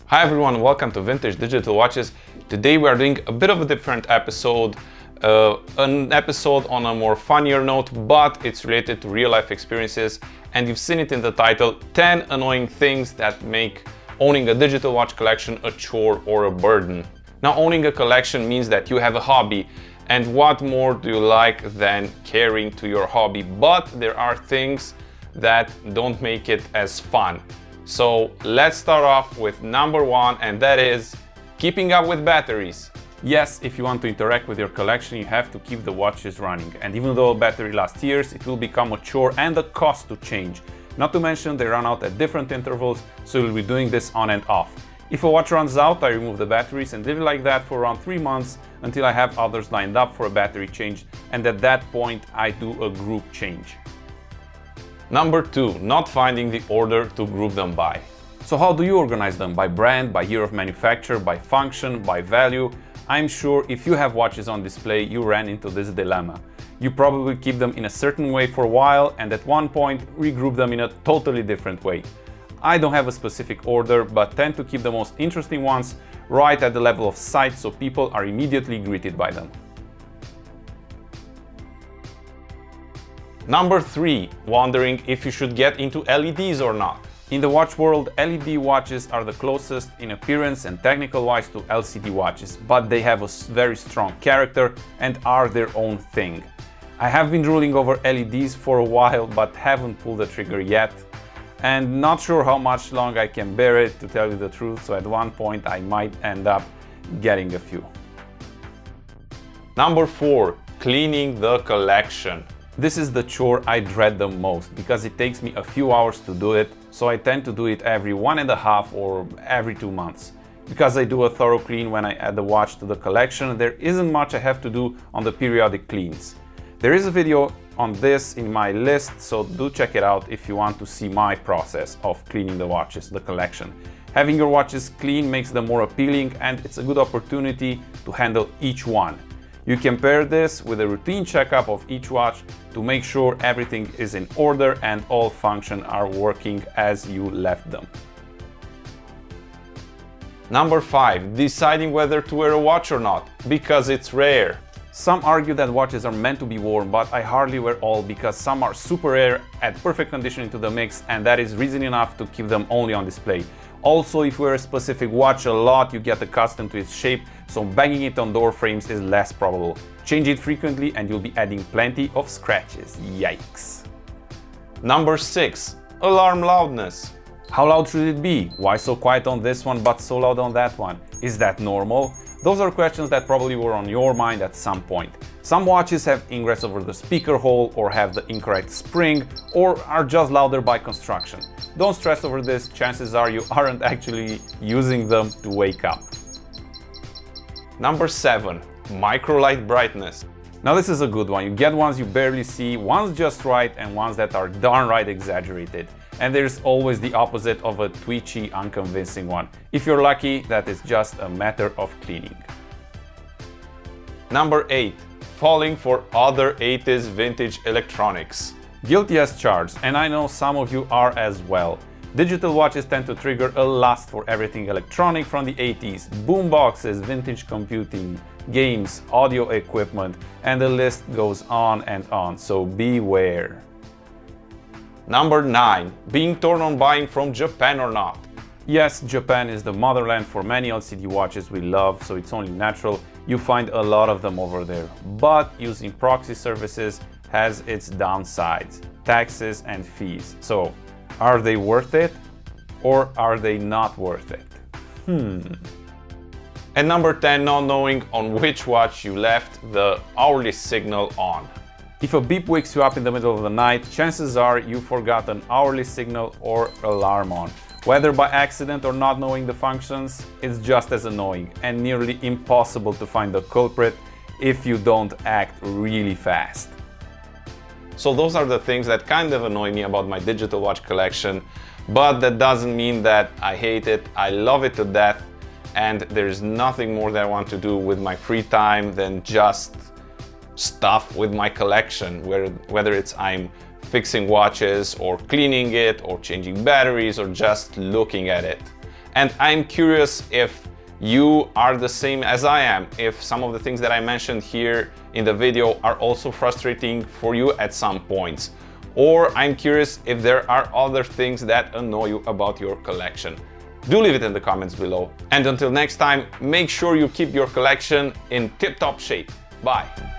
Hi everyone, welcome to Vintage Digital Watches. Today we are doing a bit of a different episode, an episode on a more funnier note, but it's related to real life experiences, and you've seen it in the title, 10 annoying things that make owning a digital watch collection a chore or a burden. Now, owning a collection means that you have a hobby, and what more do you like than caring to your hobby? But there are things that don't make it as fun. So let's start off with number one, and that is keeping up with batteries. Yes, if you want to interact with your collection, you have to keep the watches running. And even though a battery lasts years, it will become a chore and a cost to change. Not to mention they run out at different intervals, so you'll be doing this on and off. If a watch runs out, I remove the batteries and leave it like that for around 3 months until I have others lined up for a battery change, and at that point I do a group change. Number 2, not finding the order to group them by. So how do you organize them? By brand, by year of manufacture, by function, by value? I'm sure if you have watches on display, you ran into this dilemma. You probably keep them in a certain way for a while and at one point regroup them in a totally different way. I don't have a specific order, but tend to keep the most interesting ones right at the level of sight so people are immediately greeted by them. Number 3, wondering if you should get into LEDs or not. In the watch world, LED watches are the closest in appearance and technical wise to LCD watches, but they have a very strong character and are their own thing. I have been drooling over LEDs for a while, but haven't pulled the trigger yet. And not sure how much longer I can bear it, to tell you the truth, so at one point I might end up getting a few. Number 4, cleaning the collection. This is the chore I dread the most because it takes me a few hours to do it, so I tend to do it every 1.5 or every 2 months. Because I do a thorough clean when I add the watch to the collection, there isn't much I have to do on the periodic cleans. There is a video on this in my list, so do check it out if you want to see my process of cleaning the watches, the collection. Having your watches clean makes them more appealing, and it's a good opportunity to handle each one. You can pair this with a routine checkup of each watch to make sure everything is in order and all functions are working as you left them. Number 5, deciding whether to wear a watch or not, because it's rare. Some argue that watches are meant to be worn, but I hardly wear all because some are super rare, add perfect condition into the mix, and that is reason enough to keep them only on display. Also, if you wear a specific watch a lot, you get accustomed to its shape, so banging it on door frames is less probable. Change it frequently and you'll be adding plenty of scratches. Yikes. Number 6, alarm loudness. How loud should it be? Why so quiet on this one but so loud on that one? Is that normal? Those are questions that probably were on your mind at some point. Some watches have ingress over the speaker hole or have the incorrect spring or are just louder by construction. Don't stress over this, chances are you aren't actually using them to wake up. Number 7, Microlight brightness. Now this is a good one. You get ones you barely see, ones just right, and ones that are darn right exaggerated. And there's always the opposite of a twitchy, unconvincing one. If you're lucky, that is just a matter of cleaning. Number 8, falling for other 80s vintage electronics. Guilty as charged, and I know some of you are as well. Digital watches tend to trigger a lust for everything electronic from the 80s. Boomboxes, vintage computing, games, audio equipment, and the list goes on and on, so beware. Number 9, being torn on buying from Japan or not. Yes, Japan is the motherland for many LCD watches we love, so it's only natural you find a lot of them over there. But using proxy services has its downsides, taxes and fees. So, are they worth it or are they not worth it? And number 10, not knowing on which watch you left the hourly signal on. If a beep wakes you up in the middle of the night, chances are you forgot an hourly signal or alarm on. Whether by accident or not knowing the functions, it's just as annoying and nearly impossible to find the culprit if you don't act really fast. So those are the things that kind of annoy me about my digital watch collection, but that doesn't mean that I hate it. I love it to death, and there's nothing more that I want to do with my free time than just stuff with my collection, whether it's I'm fixing watches or cleaning it or changing batteries or just looking at it. And I'm curious if you are the same as I am, if some of the things that I mentioned here in the video are also frustrating for you at some points. Or I'm curious if there are other things that annoy you about your collection. Do leave it in the comments below. And until next time, make sure you keep your collection in tip-top shape. Bye!